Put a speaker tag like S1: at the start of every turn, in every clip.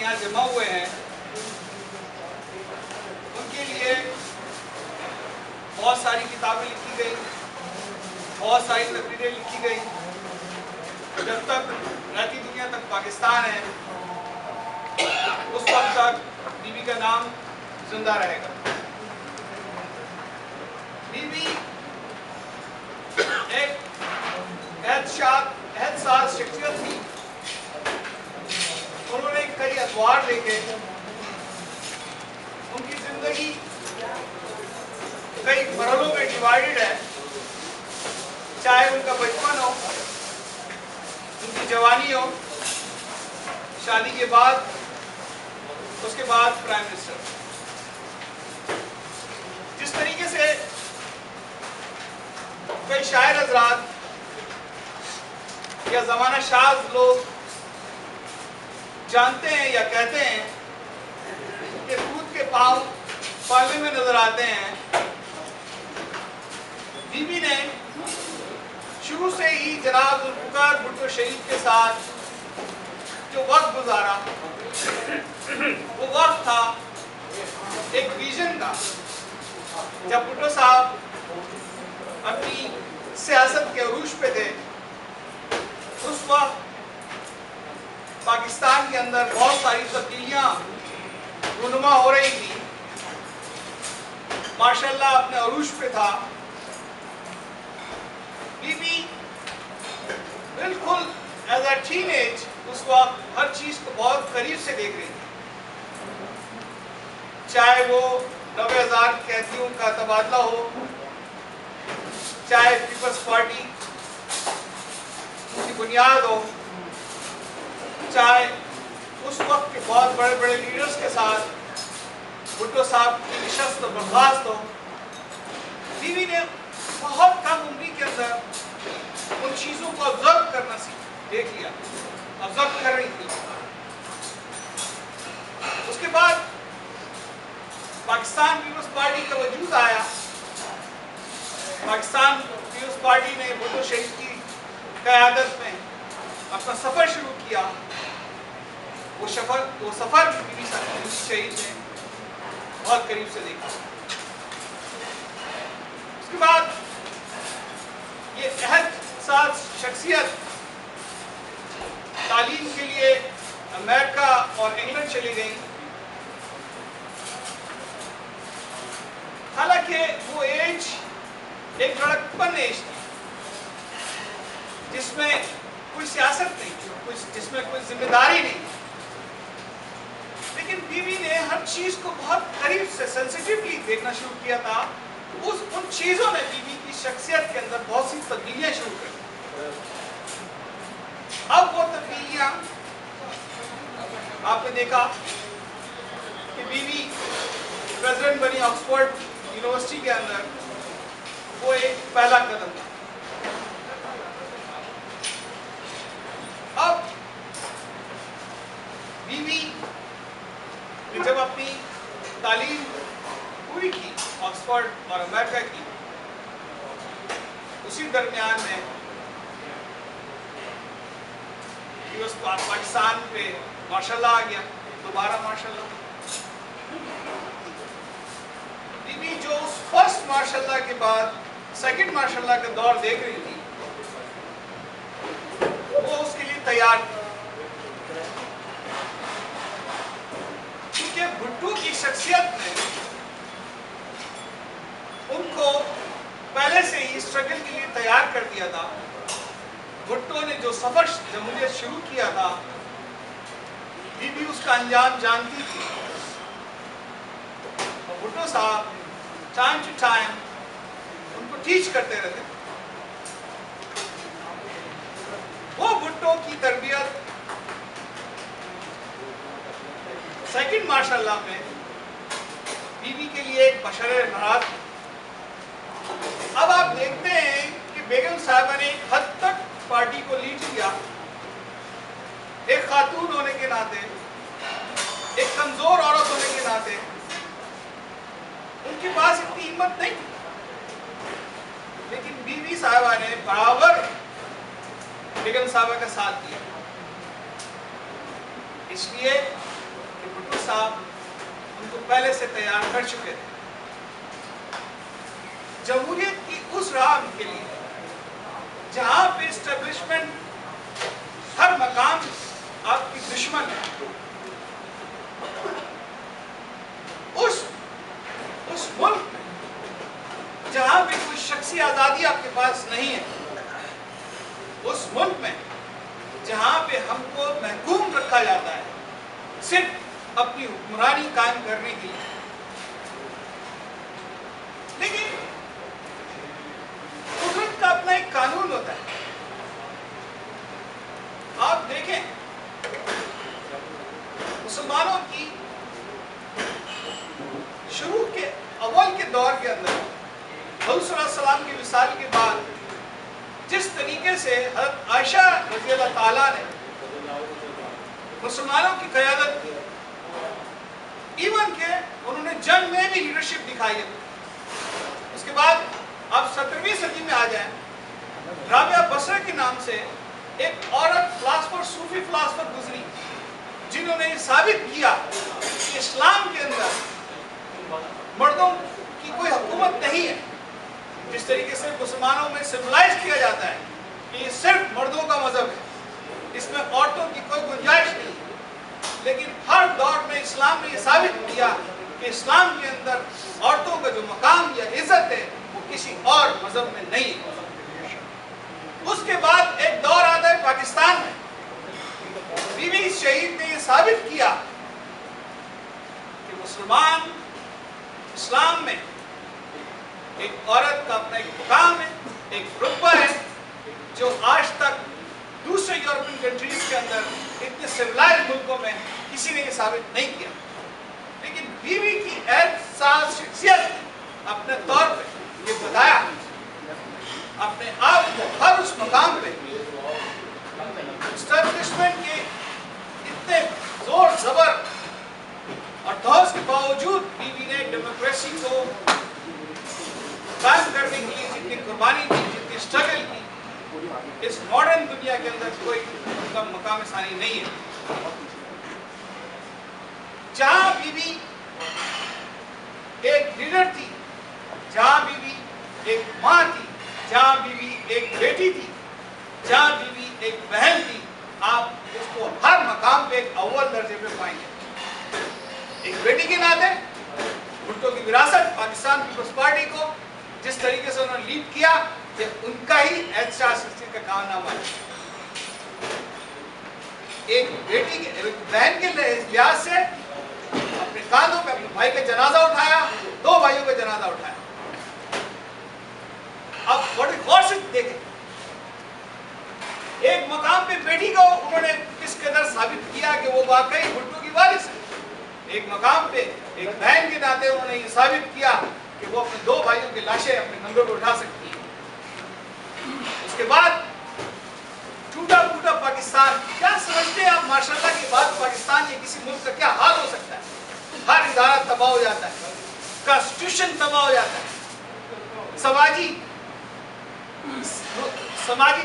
S1: यहाँ जमा हुए हैं उनके लिए बहुत सारी किताबें लिखी गई, बहुत सारी तकरीरें लिखी गई। जब तक रहती दुनिया तक पाकिस्तान है उस वक्त तक बीबी का नाम जिंदा रहेगा। बीबी एक एहतसास शख्सियत थी। उन्होंने कई अखबार लिखे, उनकी जिंदगी कई मरहलों में डिवाइडेड है, चाहे उनका बचपन हो, उनकी जवानी हो, शादी के बाद, उसके बाद प्राइम मिनिस्टर। जिस तरीके से कई शायर हजरात या जमाना शाज लोग जानते हैं या कहते हैं कि दूध के पांव पाले में नजर आते हैं, बीबी ने शुरू से ही जनाब जुल्फ़िकार भुट्टो शहीद के साथ जो वक्त गुजारा वो वक्त था एक विजन का। जब भुट्टो साहब अपनी सियासत के अरूज पे थे उस वक्त पाकिस्तान के अंदर बहुत सारी तब्दीलियां रूनुमा हो रही थी। माशाल्लाह अपने अरूज पे था। बीबी बिल्कुल एज अ टीनेज उस वक्त हर चीज को बहुत करीब से देख रही थी, चाहे वो 90,000 कैदियों का तबादला हो, चाहे पीपल्स पार्टी की बुनियाद हो, चाहे उस वक्त के बहुत बड़े बड़े लीडर्स के साथ भुट्टो साहब की निशस्त और बर्खास्त हो। बीवी ने बहुत कम उम्र के अंदर उन चीजों को ऑब्जर्व करना देख लिया, ऑब्जर्व कर रही थी। उसके बाद पाकिस्तान पीपल्स पार्टी का वजूद आया। पाकिस्तान पीपल्स पार्टी ने भुट्टो शहीद की क़यादत में अपना सफर शुरू किया। वो सफर बीबी शहीद ने बहुत करीब से देखा। उसके बाद ये एहतसास शख्सियत तालीम के लिए अमेरिका और इंग्लैंड चली गई। हालांकि वो एज एक लड़कपन एज थी जिसमें कोई सियासत नहीं थी, जिसमें कोई जिम्मेदारी नहीं, लेकिन बीवी ने हर चीज को बहुत करीब से सेंसिटिवली देखना शुरू किया था। उन चीजों ने बीवी की शख्सियत के अंदर बहुत सी तब्दीलियां शुरू कर दी। अब वो तब्दीलियां आपने देखा कि बीवी प्रेसिडेंट बनी ऑक्सफोर्ड यूनिवर्सिटी के अंदर, वो एक पहला कदम था। अब बीवी ने जब अपनी तालीम पूरी की ऑक्सफोर्ड और अमेरिका की, उसी दरमियान में पाकिस्तान पे मार्शल्लाह आ गया, दोबारा मार्शल्लाह। बीवी जो उस फर्स्ट मार्शल्लाह के बाद सेकंड मार्शल्लाह का दौर देख रही थी, वो उसके लिए तैयार थी, क्योंकि भुट्टो की शख्सियत ने उनको पहले से ही स्ट्रगल के लिए तैयार कर दिया था। भुट्टो ने जो सफर जमहूरियत शुरू किया था, बीबी उसका अंजाम जानती थी। और भुट्टो साहब टाइम टू टाइम उनको टीच करते रहते। वो भुट्टो की तरबियत सेकंड मार्शल्लाह में बीवी के लिए एक बशर राहत। अब आप देखते हैं कि बेगम साहिबा ने एक हद तक पार्टी को लीड किया। एक खातून होने के नाते, एक कमजोर औरत होने के नाते उनके पास इतनी हिम्मत नहीं थी, लेकिन बीवी साहिबा ने बराबर बेगम साहिबा का साथ दिया। इसलिए कि भुट्टो साहब उनको पहले से तैयार कर चुके थे। जमहूरियत की उस राह के लिए जहां पे एस्टेब्लिशमेंट हर मकाम आपकी दुश्मन है, उस मुल्क में जहां पे कोई शख्सी आजादी आपके पास नहीं है, उस मुल्क में जहां पे हमको महकूम रखा जाता है सिर्फ अपनी हुक्मरानी कायम करने के लिए। लेकिन कुदरत का अपना एक कानून होता है। आप देखें मुसलमानों की शुरू के अव्वल के दौर के अंदर हज़रत सल्लल्लाहु अलैहि वसल्लम की विसाल के बाद जिस तरीके से हज़रत आयशा रज़ियल्लाहु ताला ने मुसलमानों की क़यादत की, इवन के उन्होंने जंग में भी लीडरशिप दिखाई है। उसके बाद आप 17वीं सदी में आ जाएं, राबिया बसरा के नाम से एक औरत फिलासफर, सूफी फिलासफर गुजरी, जिन्होंने ये साबित किया कि इस्लाम के अंदर मर्दों की कोई हुकूमत नहीं है। जिस तरीके से मुसलमानों में सिविलाइज किया जाता है कि ये सिर्फ मर्दों का मजहब है, इसमें औरतों की कोई गुंजाइश नहीं है। लेकिन हर दौर में इस्लाम ने ये साबित किया कि इस्लाम के अंदर औरतों का जो मकाम या इज्जत है वो किसी और मजहब में नहीं है। उसके बाद एक दौर आता है पाकिस्तान में, बीवी शहीद ने ये साबित किया कि मुसलमान इस्लाम में एक औरत का अपना एक मुकाम है, एक रुतबा है, जो आज तक दूसरे यूरोपियन कंट्रीज के अंदर इतने सिविलाइज्ड मुल्कों में किसी ने ये साबित नहीं किया। लेकिन बीवी की एहसास शख्सियत अपने तौर पे ये बताया, अपने आप को हर उस मकाम पे एस्टैब्लिशमेंट के इतने जोर जबर और धौस के बावजूद बीवी ने डेमोक्रेसी को कायम करने के लिए जितनी कुर्बानी की, जितनी स्ट्रगल की, इस मॉडर्न दुनिया के अंदर कोई उनका मकाम सानी नहीं है। जहां बीवी एक लीडर थी, जहां बीवी एक माँ थी, जहां बीवी एक बेटी थी, जहां बीवी एक बहन थी, आप उसको हर मकाम पे एक अव्वल दर्जे पे पाएंगे। एक बेटी के नाते भुट्टो की विरासत पाकिस्तान पीपल्स पार्टी को जिस तरीके से उन्होंने लीड किया, ये उनका ही एहसास का कारनामा है। एक बेटी के, एक बहन के लिहाज से अपने कांधों पे अपने भाई का जनाजा उठाया, 2 भाइयों का जनाजा उठाया। अब बड़े गौर से देखें, एक मकाम पे बेटी को उन्होंने किस कदर साबित किया कि वो वाकई भुट्टो की वारिस है। एक मकाम पे एक बहन के नाते उन्होंने ये साबित किया कि वो अपने 2 भाइयों की लाशें अपने कंधों पर उठा सकती है। उसके बाद टूटा फूटा पाकिस्तान, क्या समझते हैं आप माशाल्लाह के बाद पाकिस्तान या किसी मुल्क का क्या हाल हो सकता है? हर इदारा तबाह हो जाता है, कॉन्स्टिट्यूशन तबाह हो जाता है, समाजी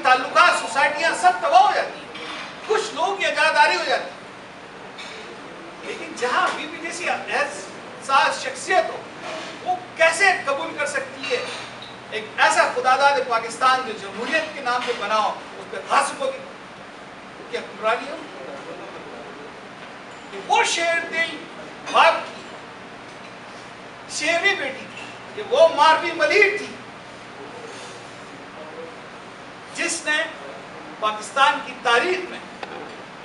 S1: ताल्लुकात, सोसाइटियां सब तबाह हो जाती है, कुछ लोगों की आजादारी हो जाती है। लेकिन जहां बीबी जैसी एहसास शख्सियत हो, वो कैसे कबूल कर सकती है एक ऐसा खुदादाद पाकिस्तान जो जमहूरियत के नाम पे बना हो, उस पर गासिबों की क्या हुक्मरानी हो? वो शेर दिल बाप की शेरवी बेटी थी, कि वो मारवी मलीर थी जिसने पाकिस्तान की तारीख में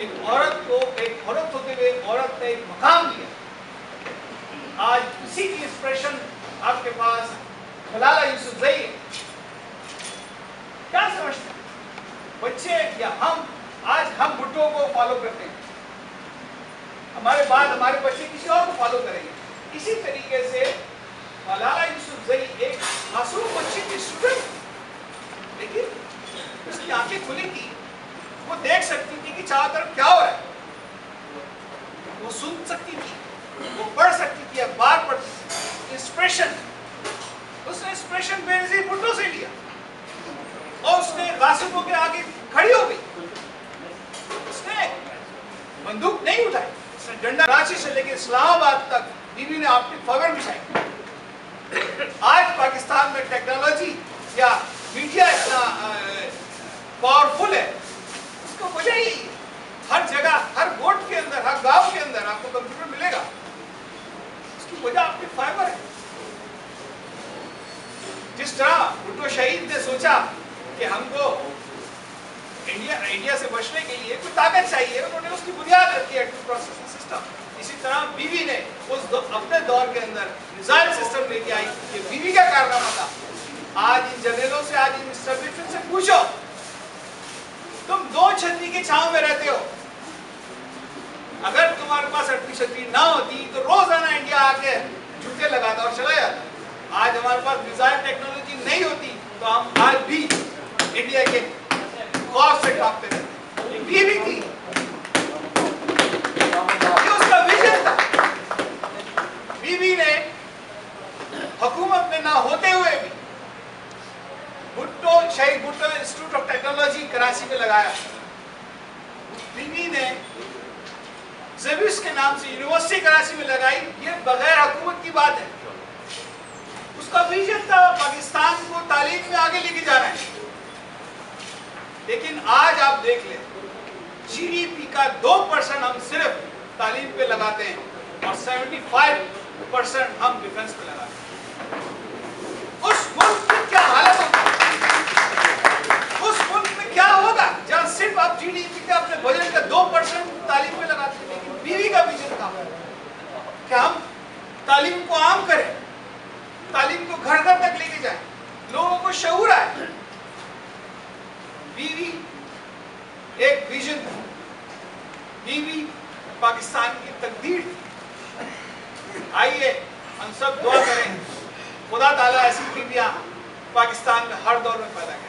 S1: एक औरत को, एक औरत होते हुए औरत ने एक मकाम दिया। आज उसी की इंस्पिरेशन आपके पास मलाला यूसुफजई है। क्या समझते हैं बच्चे या आज हम भुट्टो को फॉलो करते हैं, हमारे बाद हमारे बच्चे किसी और को फॉलो करेंगे। इसी तरीके से मलाला यूसुफजई एक मासूम बच्ची की स्टूडेंट, लेकिन उसकी आंखें खुली थी, वो देख सकती थी कि चारों तरफ क्या हो रहा है, वो सुन सकती थी, वो पढ़ सकती थी, अखबार पढ़ती थी। इंस्पिरेशन, उसने इंस्पिरेशन बेनज़ीर भुट्टो से लिया और उसने गासिबों के आगे खड़ी हो गई। उसने बंदूक नहीं उठाई, उसने डंडा कराची से लेकर इस्लामाबाद तक बीवी ने ऑप्टिक फाइबर बिछाई। आज पाकिस्तान में टेक्नोलॉजी या मीडिया इतना पावरफुल है, उसको वजह ही हर जगह, हर गोट के अंदर, हर गांव के अंदर आपको कंप्यूटर मिलेगा। उसकी वजह ऑप्टिक फाइबर है। जिस तरह भुट्टो शहीद ने सोचा कि हमको इंडिया से बचने के लिए कोई ताकत चाहिए, उन्होंने उसकी बुनियाद रखी एटॉमिक प्रोसेसिंग सिस्टम। इसी तरह बीवी ने अपने दौर के अंदर मिसाइल सिस्टम लेके आई। ये बीवी का कारनामा था। आज इन जनरलों से, आज इन एस्टेब्लिशमेंट से पूछो, तुम दो छतरी के छांव में रहते हो, अगर तुम्हारे पास अपनी छतरी ना होती तो रोजाना इंडिया आके झुके लगाता और चला जाता। आज हमारे पास मिसाइल टेक्नोलॉजी नहीं होती तो हम आज भी इंडिया के खौफ से कांपते रहते। बीवी थी, ये उसका विजन था। बीवी ने हुकूमत में ना होते हुए भी शहीद Bhutto institute of technology Karachi में लगाया। बीवी ने जेविस के नाम से यूनिवर्सिटी कराची में लगाई। ये बगैर हुकूमत की बात है। उसका विजन था पाकिस्तान को तालीम में आगे लेके जाना है। लेकिन आज आप देख लें, जीडीपी का 2% हम सिर्फ तालीम पे लगाते हैं और 75% हम डिफेंस पे लगाते हैं। उस मुल्क की क्या हालत होगी? उस मुल्क में क्या होगा जहां सिर्फ आप जीडीपी का, अपने बजट का 2% तालीम पे लगाते हैं? लेकिन बीवी का विजन था कि हम तालीम को आम करें, तालीम को घर घर तक लेके जाएं, लोगों को शऊर आए। बीवी एक विजन था। बीवी पाकिस्तान की तकदीर थी। आइए हम सब दुआ करें खुदा ताला ऐसी बीवियां पाकिस्तान में हर दौर में पैदा करें।